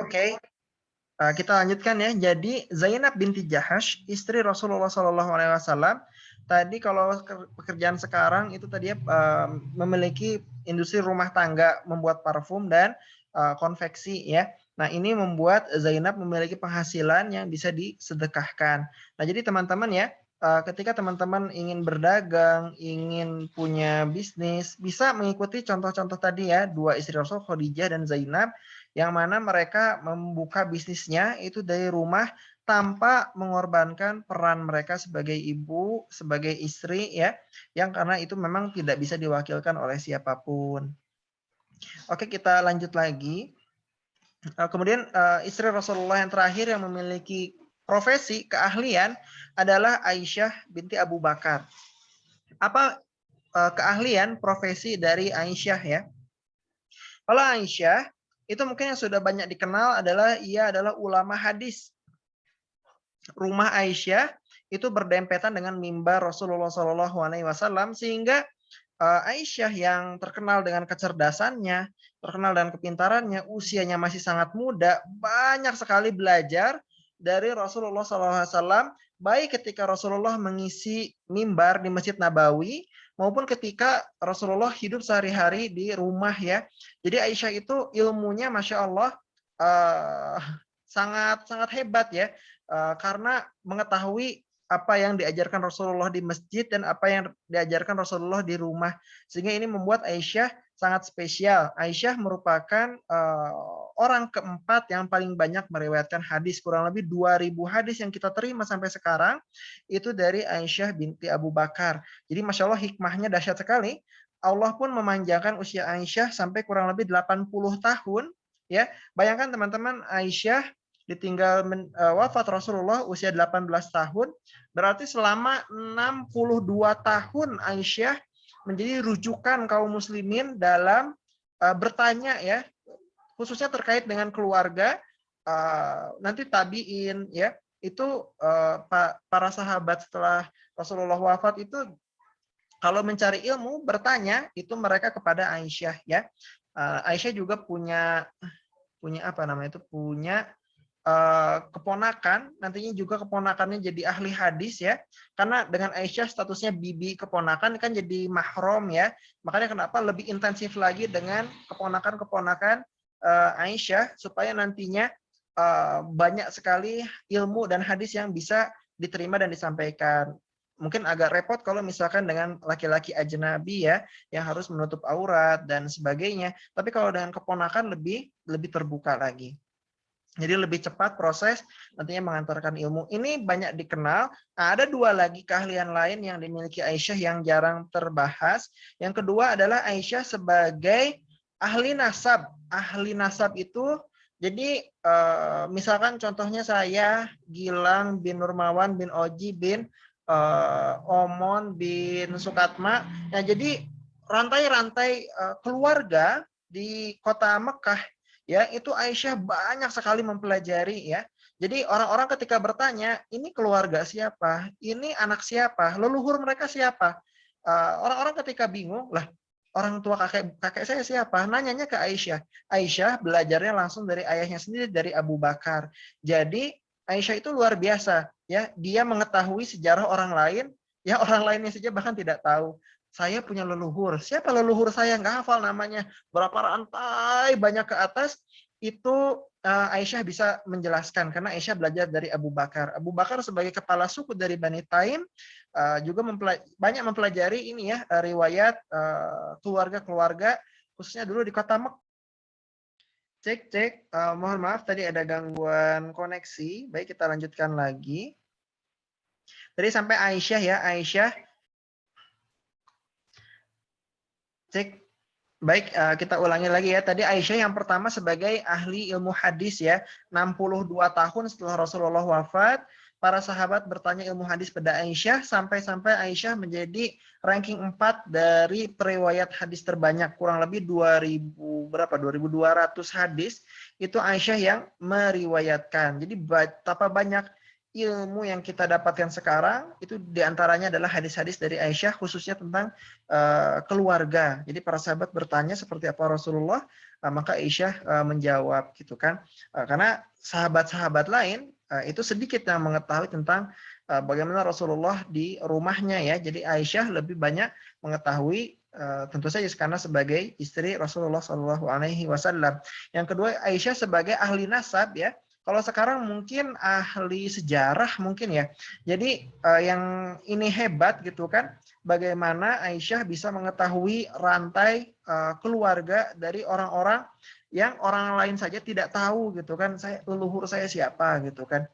Oke, kita lanjutkan ya. Jadi Zainab binti Jahash, istri Rasulullah SAW, tadi kalau pekerjaan sekarang itu tadi ya, memiliki industri rumah tangga, membuat parfum dan konveksi ya. Nah, ini membuat Zainab memiliki penghasilan yang bisa disedekahkan. Nah, jadi teman-teman ya, ketika teman-teman ingin berdagang, ingin punya bisnis, bisa mengikuti contoh-contoh tadi ya, dua istri Rasul, Khadijah dan Zainab, yang mana mereka membuka bisnisnya itu dari rumah tanpa mengorbankan peran mereka sebagai ibu, sebagai istri ya, yang karena itu memang tidak bisa diwakilkan oleh siapapun. Oke, kita lanjut lagi. Kemudian istri Rasulullah yang terakhir yang memiliki profesi keahlian adalah Aisyah binti Abu Bakar. Apa keahlian profesi dari Aisyah ya? Kalau Aisyah itu mungkin yang sudah banyak dikenal adalah ia adalah ulama hadis. Rumah Aisyah itu berdempetan dengan mimbar Rasulullah SAW sehingga Aisyah yang terkenal dengan kecerdasannya, terkenal dengan kepintarannya, usianya masih sangat muda, banyak sekali belajar dari Rasulullah SAW, baik ketika Rasulullah mengisi mimbar di Masjid Nabawi maupun ketika Rasulullah hidup sehari-hari di rumah ya. Jadi Aisyah itu ilmunya Masya Allah sangat sangat hebat ya, karena mengetahui apa yang diajarkan Rasulullah di masjid dan apa yang diajarkan Rasulullah di rumah. Sehingga ini membuat Aisyah sangat spesial. Aisyah merupakan orang keempat yang paling banyak meriwayatkan hadis. Kurang lebih 2000 hadis yang kita terima sampai sekarang itu dari Aisyah binti Abu Bakar. Jadi Masya Allah hikmahnya dahsyat sekali. Allah pun memanjangkan usia Aisyah sampai kurang lebih 80 tahun. Ya, bayangkan teman-teman, Aisyah ditinggal wafat Rasulullah usia 18 tahun, berarti selama 62 tahun Aisyah menjadi rujukan kaum muslimin dalam bertanya ya, khususnya terkait dengan keluarga, nanti tabiin ya, itu para sahabat setelah Rasulullah wafat itu kalau mencari ilmu bertanya itu mereka kepada Aisyah ya. Aisyah juga punya punya apa namanya itu, punya keponakan, nantinya juga keponakannya jadi ahli hadis ya. Karena dengan Aisyah statusnya bibi keponakan kan jadi mahram ya. Makanya kenapa lebih intensif lagi dengan keponakan-keponakan Aisyah supaya nantinya banyak sekali ilmu dan hadis yang bisa diterima dan disampaikan. Mungkin agak repot kalau misalkan dengan laki-laki ajnabi ya, yang harus menutup aurat dan sebagainya. Tapi kalau dengan keponakan lebih terbuka lagi. Jadi lebih cepat proses nantinya mengantarkan ilmu. Ini banyak dikenal. Nah, ada dua lagi keahlian lain yang dimiliki Aisyah yang jarang terbahas. Yang kedua adalah Aisyah sebagai ahli nasab. Ahli nasab itu jadi misalkan contohnya saya Gilang bin Nurmawan bin Oji bin Omon bin Sukatma. Nah, jadi rantai-rantai keluarga di kota Mekah ya, itu Aisyah banyak sekali mempelajari ya. Jadi orang-orang ketika bertanya, ini keluarga siapa? Ini anak siapa? Leluhur mereka siapa? Orang-orang ketika bingung, lah orang tua kakek saya siapa? Nanyanya ke Aisyah. Aisyah belajarnya langsung dari ayahnya sendiri, dari Abu Bakar. Jadi Aisyah itu luar biasa ya. Dia mengetahui sejarah orang lain yang orang lainnya saja bahkan tidak tahu. Saya punya leluhur. Siapa leluhur saya? Nggak hafal namanya. Berapa rantai banyak ke atas, itu Aisyah bisa menjelaskan. Karena Aisyah belajar dari Abu Bakar. Abu Bakar sebagai kepala suku dari Bani Taim, juga banyak mempelajari ini ya, riwayat keluarga-keluarga, khususnya dulu di kota Mekah. Cek, mohon maaf tadi ada gangguan koneksi. Baik, kita lanjutkan lagi. Tadi sampai Aisyah ya, Aisyah. Cek. Baik, kita ulangi lagi ya. Tadi Aisyah yang pertama sebagai ahli ilmu hadis ya. 62 tahun setelah Rasulullah wafat, para sahabat bertanya ilmu hadis pada Aisyah sampai-sampai Aisyah menjadi ranking 4 dari periwayat hadis terbanyak, kurang lebih 2200 hadis itu Aisyah yang meriwayatkan. Jadi betapa banyak ilmu yang kita dapatkan sekarang itu diantaranya adalah hadis-hadis dari Aisyah khususnya tentang keluarga. Jadi para sahabat bertanya seperti apa Rasulullah, Maka Aisyah menjawab gitu kan. Karena sahabat-sahabat lain itu sedikit yang mengetahui tentang bagaimana Rasulullah di rumahnya ya. Jadi Aisyah lebih banyak mengetahui tentu saja karena sebagai istri Rasulullah Shallallahu Alaihi Wasallam. Yang kedua, Aisyah sebagai ahli nasab ya. Kalau sekarang mungkin ahli sejarah mungkin ya. Jadi yang ini hebat gitu kan, bagaimana Aisyah bisa mengetahui rantai keluarga dari orang-orang yang orang lain saja tidak tahu gitu kan, leluhur saya siapa gitu kan.